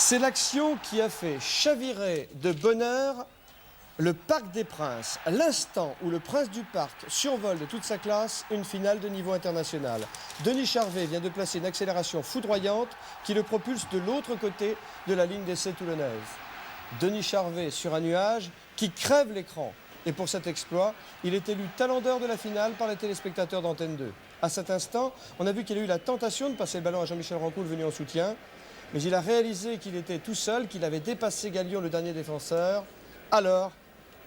C'est l'action qui a fait chavirer de bonheur le Parc des Princes, à l'instant où le prince du parc survole de toute sa classe une finale de niveau international. Denis Charvet vient de placer une accélération foudroyante qui le propulse de l'autre côté de la ligne d'essai toulonnaise. Denis Charvet sur un nuage qui crève l'écran. Et pour cet exploit, il est élu talent d'or de la finale par les téléspectateurs d'Antenne 2. À cet instant, on a vu qu'il a eu la tentation de passer le ballon à Jean-Michel Rancoul venu en soutien, mais il a réalisé qu'il était tout seul, qu'il avait dépassé Galion, le dernier défenseur. Alors,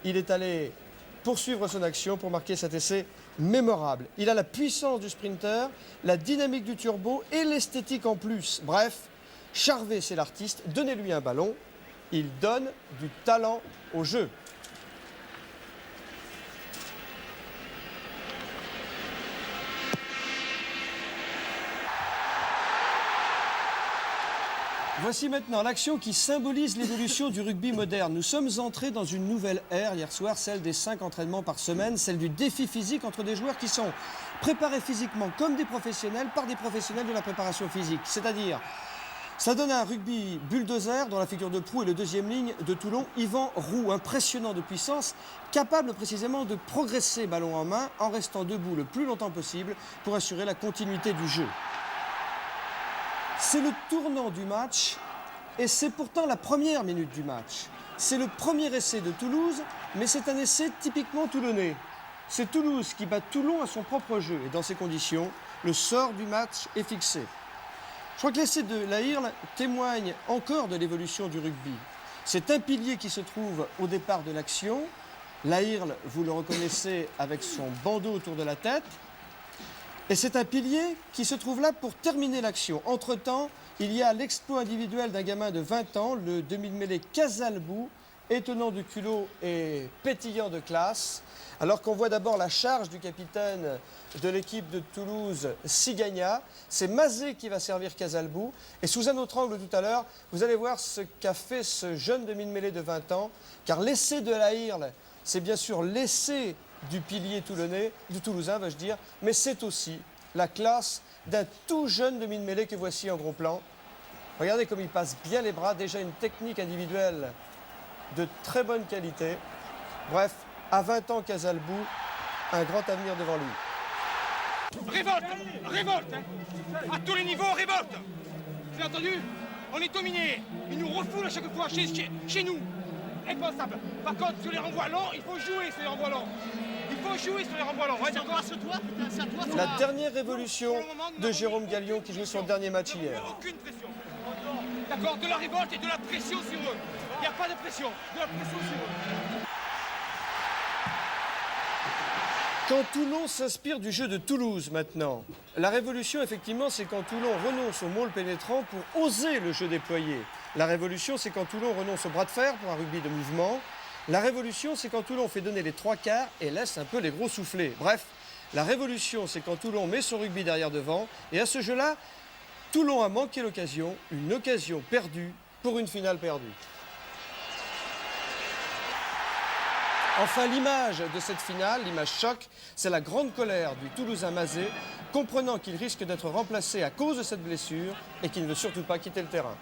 il est allé poursuivre son action pour marquer cet essai mémorable. Il a la puissance du sprinter, la dynamique du turbo et l'esthétique en plus. Bref, Charvet, c'est l'artiste. Donnez-lui un ballon, il donne du talent au jeu. Voici maintenant l'action qui symbolise l'évolution du rugby moderne. Nous sommes entrés dans une nouvelle ère hier soir, celle des 5 entraînements par semaine, celle du défi physique entre des joueurs qui sont préparés physiquement comme des professionnels par des professionnels de la préparation physique. C'est-à-dire, ça donne un rugby bulldozer dont la figure de proue est le deuxième ligne de Toulon, Yvan Roux, impressionnant de puissance, capable précisément de progresser ballon en main en restant debout le plus longtemps possible pour assurer la continuité du jeu. C'est le tournant du match et c'est pourtant la première minute du match. C'est le premier essai de Toulouse, mais c'est un essai typiquement toulonnais. C'est Toulouse qui bat Toulon à son propre jeu et dans ces conditions, le sort du match est fixé. Je crois que l'essai de Lahirle témoigne encore de l'évolution du rugby. C'est un pilier qui se trouve au départ de l'action. Lahirle, vous le reconnaissez avec son bandeau autour de la tête. Et c'est un pilier qui se trouve là pour terminer l'action. Entre-temps, il y a l'exploit individuel d'un gamin de 20 ans, le demi-mêlée Casalbou, étonnant du culot et pétillant de classe. Alors qu'on voit d'abord la charge du capitaine de l'équipe de Toulouse, Sigagna. C'est Mazet qui va servir Casalbou. Et sous un autre angle tout à l'heure, vous allez voir ce qu'a fait ce jeune demi-mêlée de 20 ans. Car l'essai de Lahirle, c'est bien sûr l'essai du pilier toulonnais, du Toulousain, vais-je dire, mais c'est aussi la classe d'un tout jeune demi-mêlée que voici en gros plan. Regardez comme il passe bien les bras, déjà une technique individuelle de très bonne qualité. Bref, à 20 ans, Casalbou, un grand avenir devant lui. Révolte, révolte, à tous les niveaux, révolte. Vous avez entendu? On est dominé, ils nous refoulent à chaque fois chez nous. Impensable. Par contre, sur les renvois longs, il faut jouer sur les renvois longs. Il faut jouer sur les renvois longs. La dernière révolution de Jérôme Galion qui joue son dernier match hier. Aucune pression. D'accord, de la révolte et de la pression sur eux. Il n'y a pas de pression, de la pression sur eux. Quand Toulon s'inspire du jeu de Toulouse maintenant, la révolution effectivement c'est quand Toulon renonce au môle pénétrant pour oser le jeu déployé. La révolution c'est quand Toulon renonce au bras de fer pour un rugby de mouvement. La révolution c'est quand Toulon fait donner les 3/4 et laisse un peu les gros souffler. Bref, la révolution c'est quand Toulon met son rugby derrière devant et à ce jeu-là, Toulon a manqué l'occasion, une occasion perdue pour une finale perdue. Enfin, l'image de cette finale, l'image choc, c'est la grande colère du Toulousain Mazet, comprenant qu'il risque d'être remplacé à cause de cette blessure et qu'il ne veut surtout pas quitter le terrain.